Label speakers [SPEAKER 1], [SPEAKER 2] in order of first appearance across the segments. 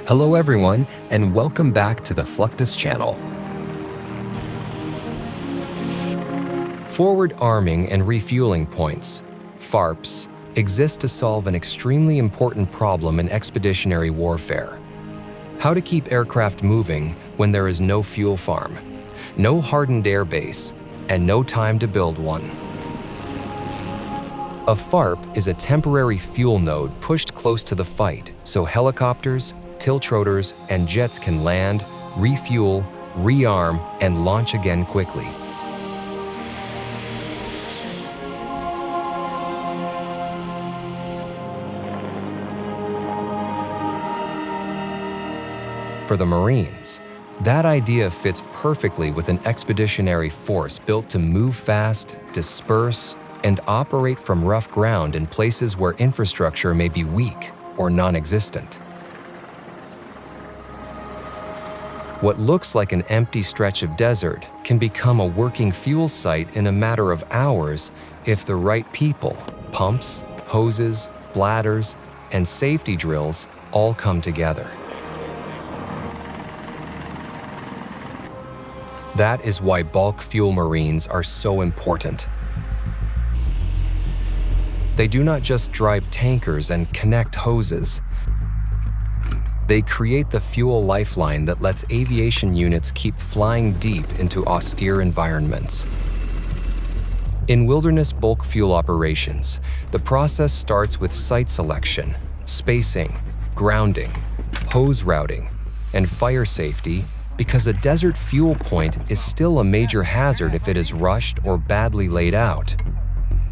[SPEAKER 1] Hello everyone, and welcome back to the Fluctus Channel. Forward arming and refueling points, FARPs, exist to solve an extremely important problem in expeditionary warfare. How to keep aircraft moving when there is no fuel farm, no hardened airbase, and no time to build one. A FARP is a temporary fuel node pushed close to the fight so helicopters, tiltrotors, and jets can land, refuel, rearm, and launch again quickly. For the Marines, that idea fits perfectly with an expeditionary force built to move fast, disperse, and operate from rough ground in places where infrastructure may be weak or non-existent. What looks like an empty stretch of desert can become a working fuel site in a matter of hours if the right people, pumps, hoses, bladders, and safety drills all come together. That is why bulk fuel Marines are so important. They do not just drive tankers and connect hoses. They create the fuel lifeline that lets aviation units keep flying deep into austere environments. In wilderness bulk fuel operations, the process starts with site selection, spacing, grounding, hose routing, and fire safety because a desert fuel point is still a major hazard if it is rushed or badly laid out.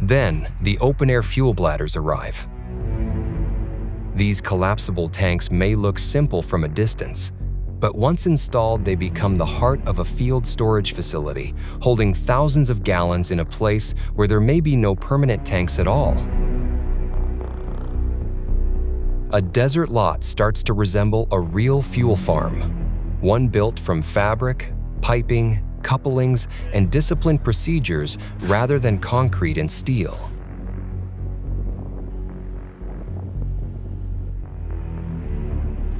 [SPEAKER 1] Then, the open-air fuel bladders arrive. These collapsible tanks may look simple from a distance, but once installed, they become the heart of a field storage facility, holding thousands of gallons in a place where there may be no permanent tanks at all. A desert lot starts to resemble a real fuel farm, one built from fabric, piping, couplings, and disciplined procedures rather than concrete and steel.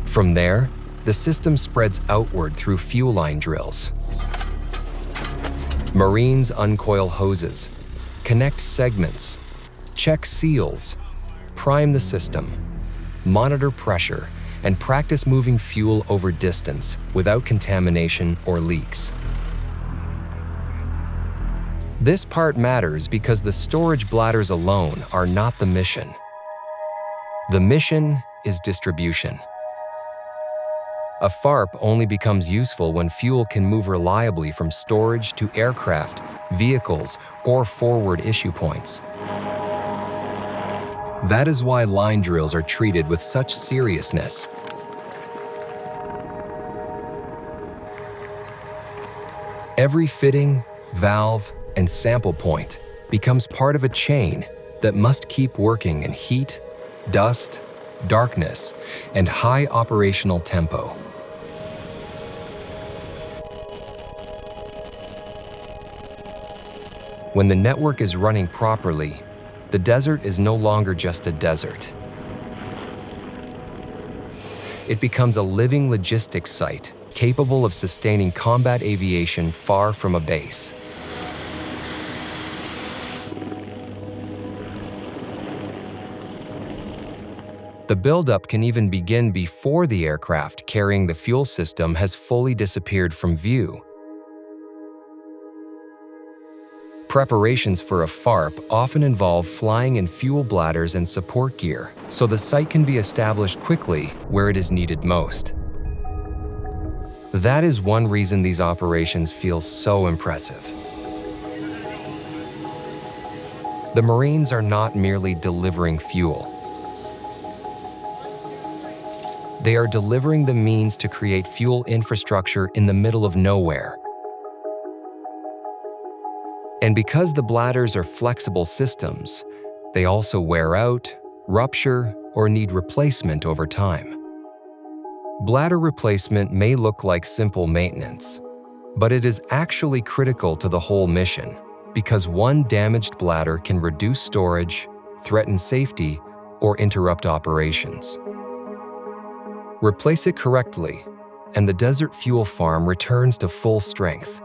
[SPEAKER 1] From there, the system spreads outward through fuel line drills. Marines uncoil hoses, connect segments, check seals, prime the system, monitor pressure, and practice moving fuel over distance without contamination or leaks. This part matters because the storage bladders alone are not the mission. The mission is distribution. A FARP only becomes useful when fuel can move reliably from storage to aircraft, vehicles, or forward issue points. That is why line drills are treated with such seriousness. Every fitting, valve, and sample point becomes part of a chain that must keep working in heat, dust, darkness, and high operational tempo. When the network is running properly, the desert is no longer just a desert. It becomes a living logistics site capable of sustaining combat aviation far from a base. The buildup can even begin before the aircraft carrying the fuel system has fully disappeared from view. Preparations for a FARP often involve flying in fuel bladders and support gear, so the site can be established quickly where it is needed most. That is one reason these operations feel so impressive. The Marines are not merely delivering fuel. They are delivering the means to create fuel infrastructure in the middle of nowhere. And because the bladders are flexible systems, they also wear out, rupture, or need replacement over time. Bladder replacement may look like simple maintenance, but it is actually critical to the whole mission because one damaged bladder can reduce storage, threaten safety, or interrupt operations. Replace it correctly, and the desert fuel farm returns to full strength.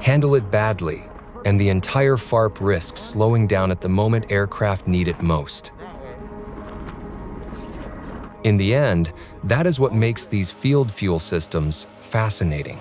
[SPEAKER 1] Handle it badly, and the entire FARP risks slowing down at the moment aircraft need it most. In the end, that is what makes these field fuel systems fascinating.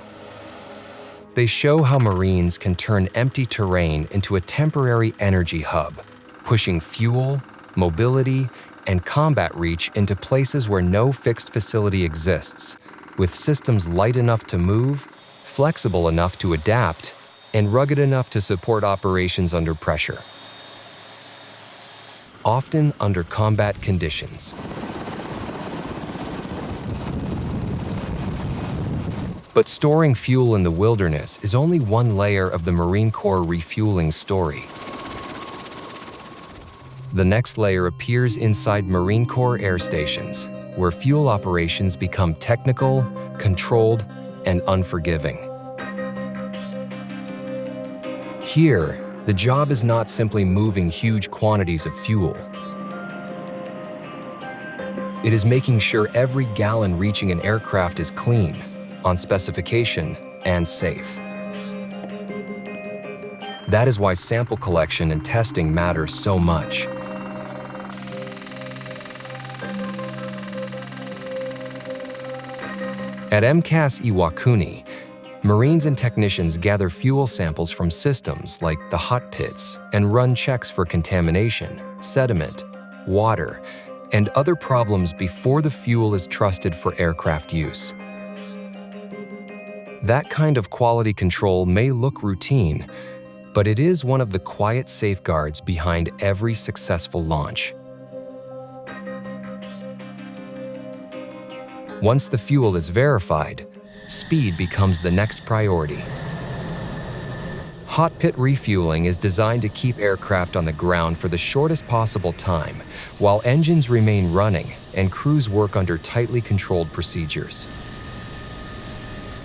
[SPEAKER 1] They show how Marines can turn empty terrain into a temporary energy hub, pushing fuel, mobility, and combat reach into places where no fixed facility exists, with systems light enough to move, flexible enough to adapt, and rugged enough to support operations under pressure, often under combat conditions. But storing fuel in the wilderness is only one layer of the Marine Corps refueling story. The next layer appears inside Marine Corps air stations, where fuel operations become technical, controlled, and unforgiving. Here, the job is not simply moving huge quantities of fuel. It is making sure every gallon reaching an aircraft is clean, on specification, and safe. That is why sample collection and testing matter so much. At MCAS Iwakuni, Marines and technicians gather fuel samples from systems like the hot pits and run checks for contamination, sediment, water, and other problems before the fuel is trusted for aircraft use. That kind of quality control may look routine, but it is one of the quiet safeguards behind every successful launch. Once the fuel is verified, speed becomes the next priority. Hot pit refueling is designed to keep aircraft on the ground for the shortest possible time, while engines remain running and crews work under tightly controlled procedures.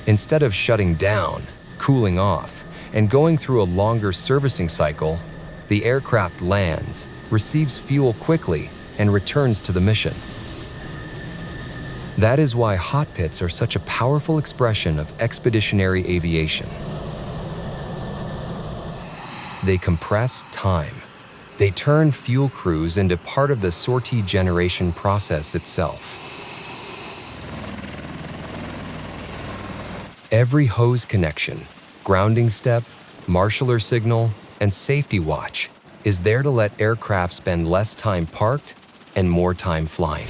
[SPEAKER 1] Instead of shutting down, cooling off, and going through a longer servicing cycle, the aircraft lands, receives fuel quickly, and returns to the mission. That is why hot pits are such a powerful expression of expeditionary aviation. They compress time. They turn fuel crews into part of the sortie generation process itself. Every hose connection, grounding step, marshaller signal, and safety watch is there to let aircraft spend less time parked and more time flying.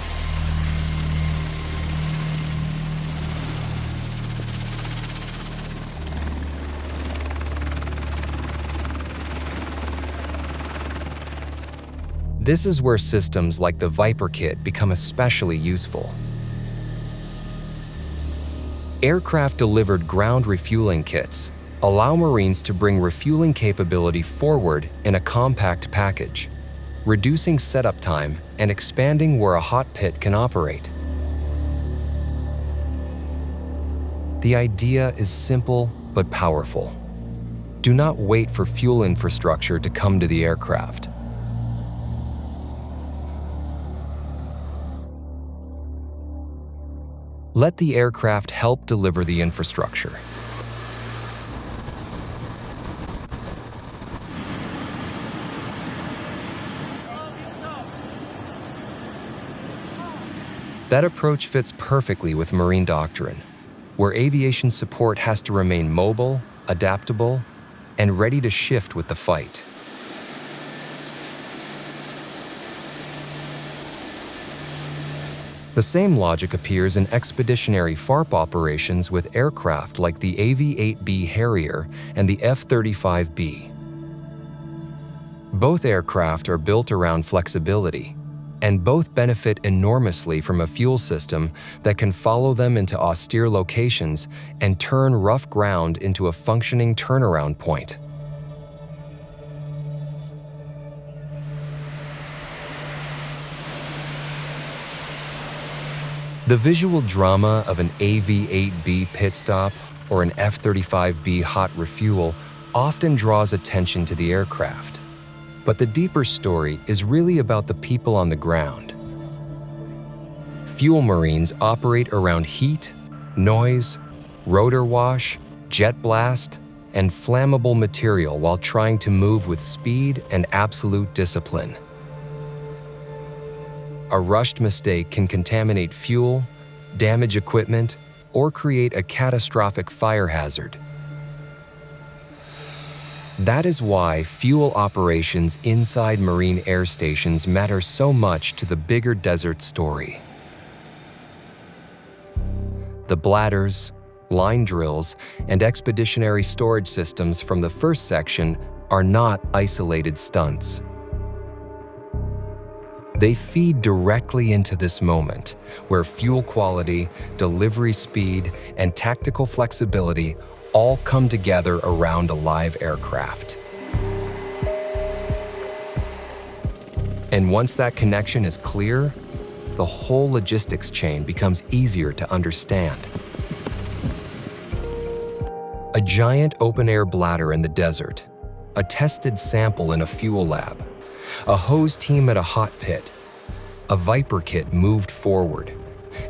[SPEAKER 1] This is where systems like the Viper kit become especially useful. Aircraft-delivered ground refueling kits allow Marines to bring refueling capability forward in a compact package, reducing setup time and expanding where a hot pit can operate. The idea is simple but powerful. Do not wait for fuel infrastructure to come to the aircraft. Let the aircraft help deliver the infrastructure. That approach fits perfectly with Marine doctrine, where aviation support has to remain mobile, adaptable, and ready to shift with the fight. The same logic appears in expeditionary FARP operations with aircraft like the AV-8B Harrier and the F-35B. Both aircraft are built around flexibility, and both benefit enormously from a fuel system that can follow them into austere locations and turn rough ground into a functioning turnaround point. The visual drama of an AV-8B pit stop or an F-35B hot refuel often draws attention to the aircraft. But the deeper story is really about the people on the ground. Fuel marines operate around heat, noise, rotor wash, jet blast, and flammable material while trying to move with speed and absolute discipline. A rushed mistake can contaminate fuel, damage equipment, or create a catastrophic fire hazard. That is why fuel operations inside marine air stations matter so much to the bigger desert story. The bladders, line drills, and expeditionary storage systems from the first section are not isolated stunts. They feed directly into this moment, where fuel quality, delivery speed, and tactical flexibility all come together around a live aircraft. And once that connection is clear, the whole logistics chain becomes easier to understand. A giant open-air bladder in the desert, a tested sample in a fuel lab, a hose team at a hot pit, a Viper kit moved forward,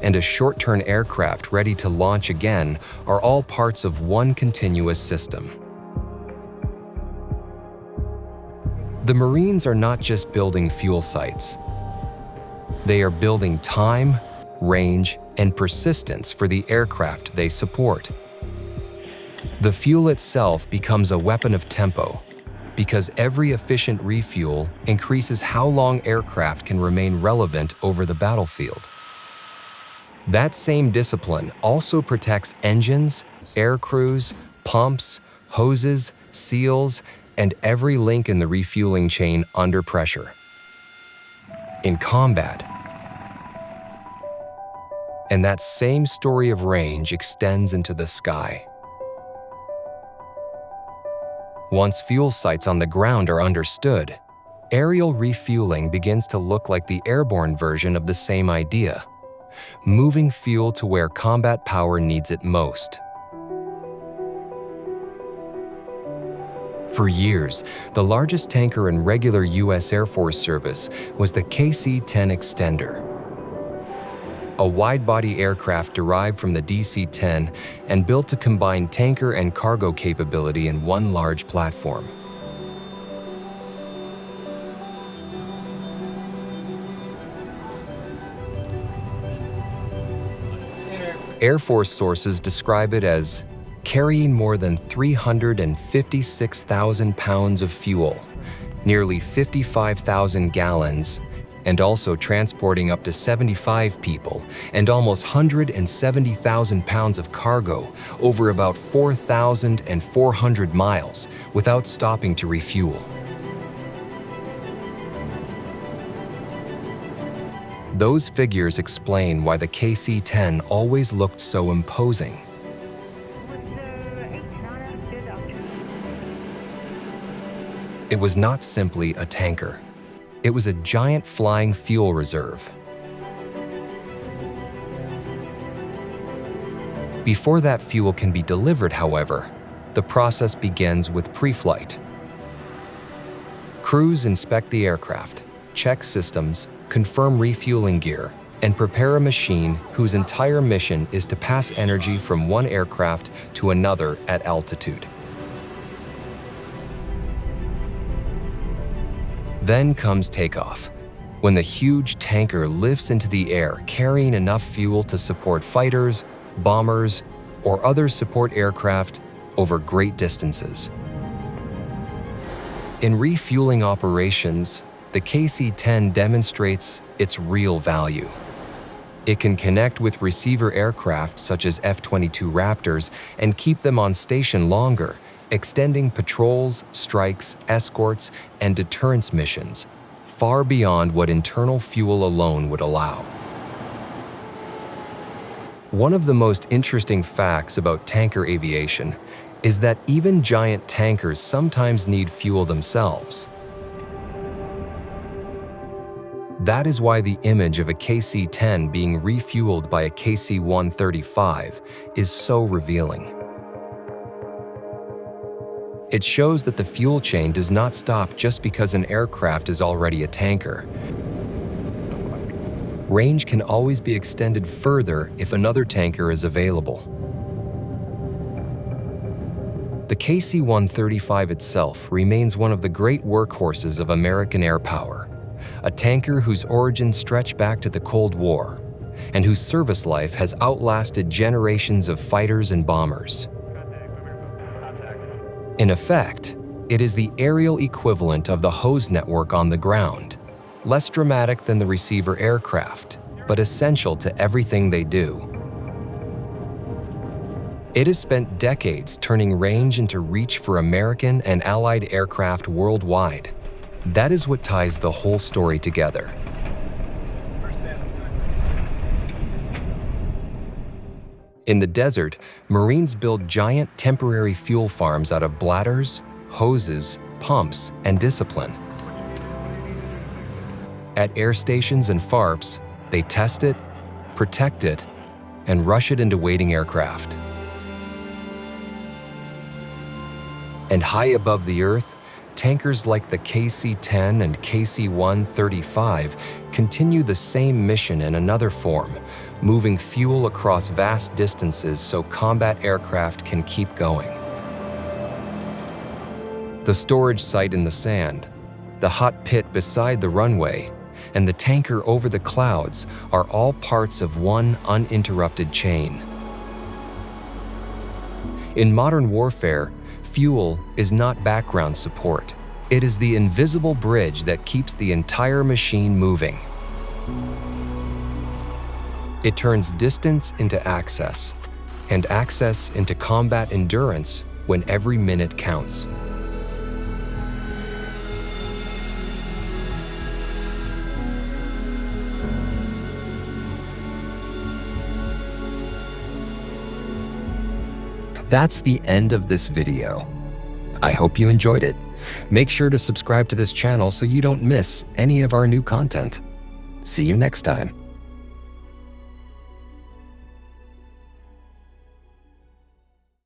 [SPEAKER 1] and a short-turn aircraft ready to launch again are all parts of one continuous system. The Marines are not just building fuel sites. They are building time, range, and persistence for the aircraft they support. The fuel itself becomes a weapon of tempo, because every efficient refuel increases how long aircraft can remain relevant over the battlefield. That same discipline also protects engines, air crews, pumps, hoses, seals, and every link in the refueling chain under pressure. In combat, and that same story of range extends into the sky. Once fuel sites on the ground are understood, aerial refueling begins to look like the airborne version of the same idea, moving fuel to where combat power needs it most. For years, the largest tanker in regular U.S. Air Force service was the KC-10 Extender, a wide-body aircraft derived from the DC-10 and built to combine tanker and cargo capability in one large platform. Air Force sources describe it as carrying more than 356,000 pounds of fuel, nearly 55,000 gallons, and also transporting up to 75 people and almost 170,000 pounds of cargo over about 4,400 miles without stopping to refuel. Those figures explain why the KC-10 always looked so imposing. It was not simply a tanker. It was a giant flying fuel reserve. Before that fuel can be delivered, however, the process begins with pre-flight. Crews inspect the aircraft, check systems, confirm refueling gear, and prepare a machine whose entire mission is to pass energy from one aircraft to another at altitude. Then comes takeoff, when the huge tanker lifts into the air carrying enough fuel to support fighters, bombers, or other support aircraft over great distances. In refueling operations, the KC-10 demonstrates its real value. It can connect with receiver aircraft such as F-22 Raptors and keep them on station longer, extending patrols, strikes, escorts, and deterrence missions far beyond what internal fuel alone would allow. One of the most interesting facts about tanker aviation is that even giant tankers sometimes need fuel themselves. That is why the image of a KC-10 being refueled by a KC-135 is so revealing. It shows that the fuel chain does not stop just because an aircraft is already a tanker. Range can always be extended further if another tanker is available. The KC-135 itself remains one of the great workhorses of American air power, a tanker whose origins stretch back to the Cold War and whose service life has outlasted generations of fighters and bombers. In effect, it is the aerial equivalent of the hose network on the ground, less dramatic than the receiver aircraft, but essential to everything they do. It has spent decades turning range into reach for American and Allied aircraft worldwide. That is what ties the whole story together. In the desert, Marines build giant temporary fuel farms out of bladders, hoses, pumps, and discipline. At air stations and FARPs, they test it, protect it, and rush it into waiting aircraft. And high above the earth, tankers like the KC-10 and KC-135 continue the same mission in another form, moving fuel across vast distances so combat aircraft can keep going. The storage site in the sand, the hot pit beside the runway, and the tanker over the clouds are all parts of one uninterrupted chain. In modern warfare, fuel is not background support. It is the invisible bridge that keeps the entire machine moving. It turns distance into access, and access into combat endurance when every minute counts. That's the end of this video. I hope you enjoyed it. Make sure to subscribe to this channel so you don't miss any of our new content. See you next time.